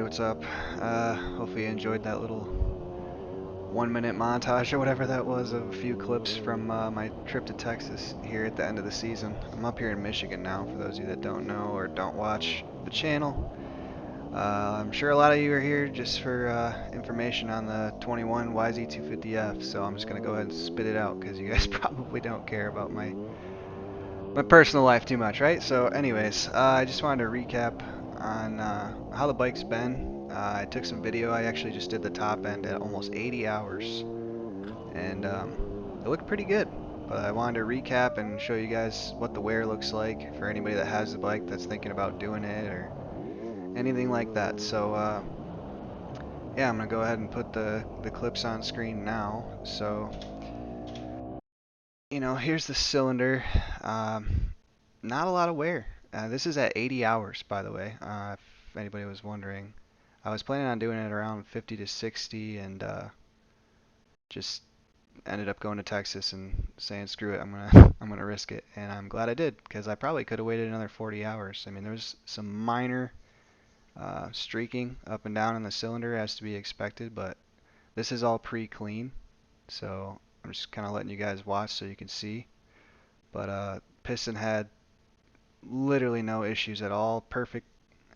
what's up? Hopefully you enjoyed that little 1 minute montage or whatever that was of a few clips from my trip to Texas here at the end of the season. I'm up here in Michigan now, for those of you that don't know or don't watch the channel. I'm sure a lot of you are here just for information on the 21 YZ250F, so I'm just going to go ahead and spit it out because you guys probably don't care about my personal life too much, right? So anyways, I just wanted to recap on how the bike's been. I took some video. I actually just did the top end at almost 80 hours, and it looked pretty good. But I wanted to recap and show you guys what the wear looks like for anybody that has the bike that's thinking about doing it or anything like that. So yeah, I'm gonna go ahead and put the clips on screen now. So here's the cylinder. Not a lot of wear. This is at 80 hours, by the way, if anybody was wondering. I was planning on doing it around 50 to 60, and just ended up going to Texas and saying, screw it, I'm gonna risk it, and I'm glad I did, because I probably could have waited another 40 hours. I mean, there's some minor streaking up and down in the cylinder, as to be expected, but this is all pre-clean, so I'm just kind of letting you guys watch so you can see. But Piston had literally no issues at all. Perfect,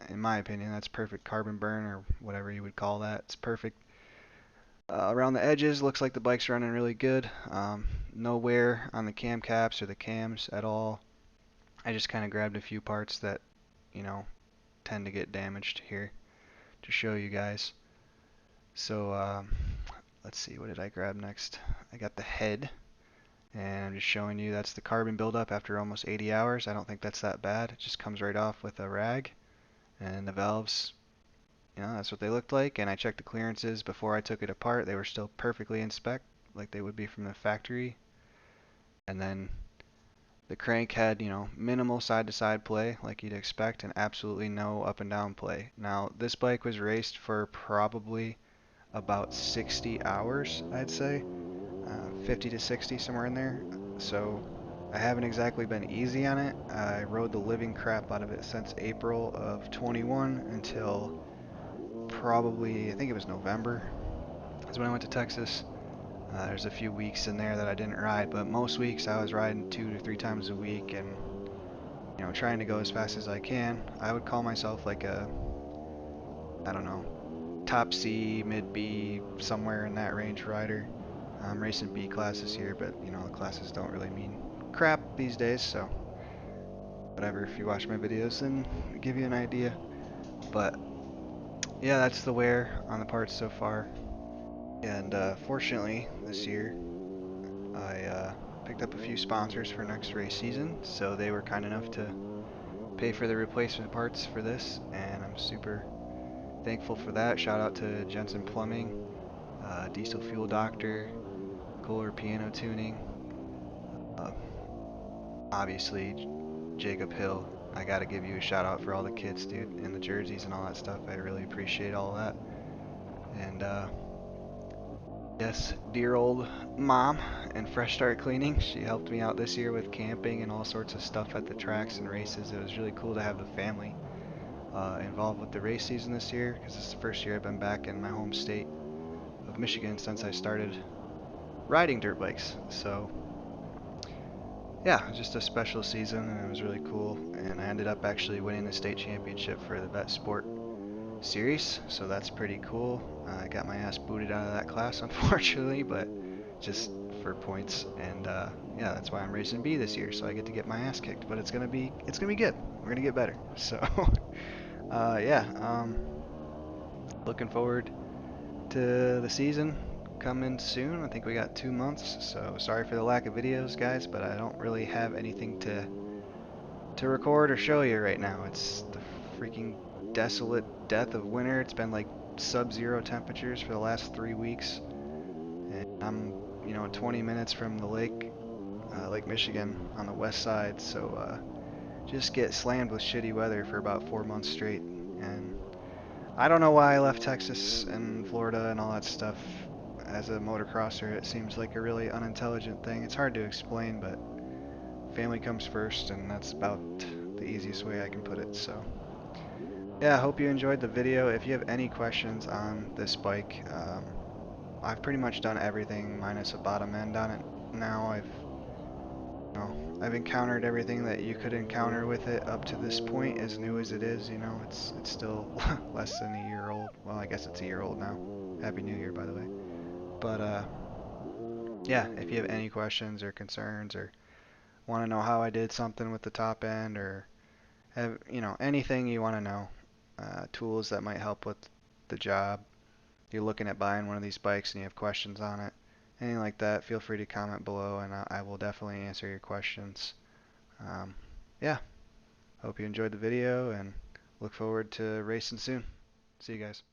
in my opinion. That's perfect carbon burn, or whatever you would call that. It's perfect. Around the edges, looks like the bike's running really good. No wear on the cam caps or the cams at all. I just kind of grabbed a few parts that, tend to get damaged here to show you guys. So let's see, what did I grab next? I got the head, and I'm just showing you that's the carbon buildup after almost 80 hours. I don't think that's that bad. It just comes right off with a rag. And the valves, that's what they looked like. And I checked the clearances before I took it apart. They were still perfectly in spec, like they would be from the factory. And then the crank had, minimal side-to-side play, like you'd expect, and absolutely no up and down play. Now, this bike was raced for probably about 60 hours, I'd say. 50 to 60, somewhere in there. So I haven't exactly been easy on it. I rode the living crap out of it since April of 21 until probably, I think it was November, is when I went to Texas. There's a few weeks in there that I didn't ride, but most weeks I was riding 2 to 3 times a week and, trying to go as fast as I can. I would call myself like a, I don't know, top C, mid B, somewhere in that range rider. I'm racing B classes here, but the classes don't really mean crap these days, so whatever. If you watch my videos, then give you an idea. But yeah, that's the wear on the parts so far. And fortunately, this year I picked up a few sponsors for next race season, so they were kind enough to pay for the replacement parts for this, and I'm super thankful for that. Shout out to Jensen Plumbing, Diesel Fuel Doctor, Kohler Piano Tuning, uh, obviously Jacob Hill. I gotta give you a shout out for all the kits, dude, and the jerseys and all that stuff. I really appreciate all that. And yes, dear old mom and Fresh Start Cleaning. She helped me out this year with camping and all sorts of stuff at the tracks and races. It was really cool to have the family involved with the race season this year, because this is the first year I've been back in my home state of Michigan since I started riding dirt bikes. So yeah, just a special season, and it was really cool. And I ended up actually winning the state championship for the Vet Sport series, so that's pretty cool. I got my ass booted out of that class, unfortunately, but just for points. And yeah, that's why I'm racing B this year, so I get to get my ass kicked. But it's gonna be good. We're gonna get better. So yeah, looking forward to the season coming soon. I think we got 2 months, so sorry for the lack of videos, guys, but I don't really have anything to record or show you right now. It's the freaking desolate death of winter. It's been like sub-zero temperatures for the last 3 weeks, and I'm 20 minutes from the lake, Lake Michigan on the west side, so just get slammed with shitty weather for about 4 months straight. And I don't know why I left Texas and Florida and all that stuff. As a motocrosser, it seems like a really unintelligent thing. It's hard to explain, but family comes first, and that's about the easiest way I can put it. So Yeah, I hope you enjoyed the video. If you have any questions on this bike, I've pretty much done everything minus a bottom end on it now. I've encountered everything that you could encounter with it up to this point, as new as it is. It's still less than a year old. Well, I guess it's a year old now. Happy New Year, by the way. But yeah, if you have any questions or concerns or want to know how I did something with the top end or have, anything you want to know, tools that might help with the job, you're looking at buying one of these bikes and you have questions on it, anything like that, feel free to comment below and I will definitely answer your questions. Um, yeah, hope you enjoyed the video and look forward to racing soon. See you guys.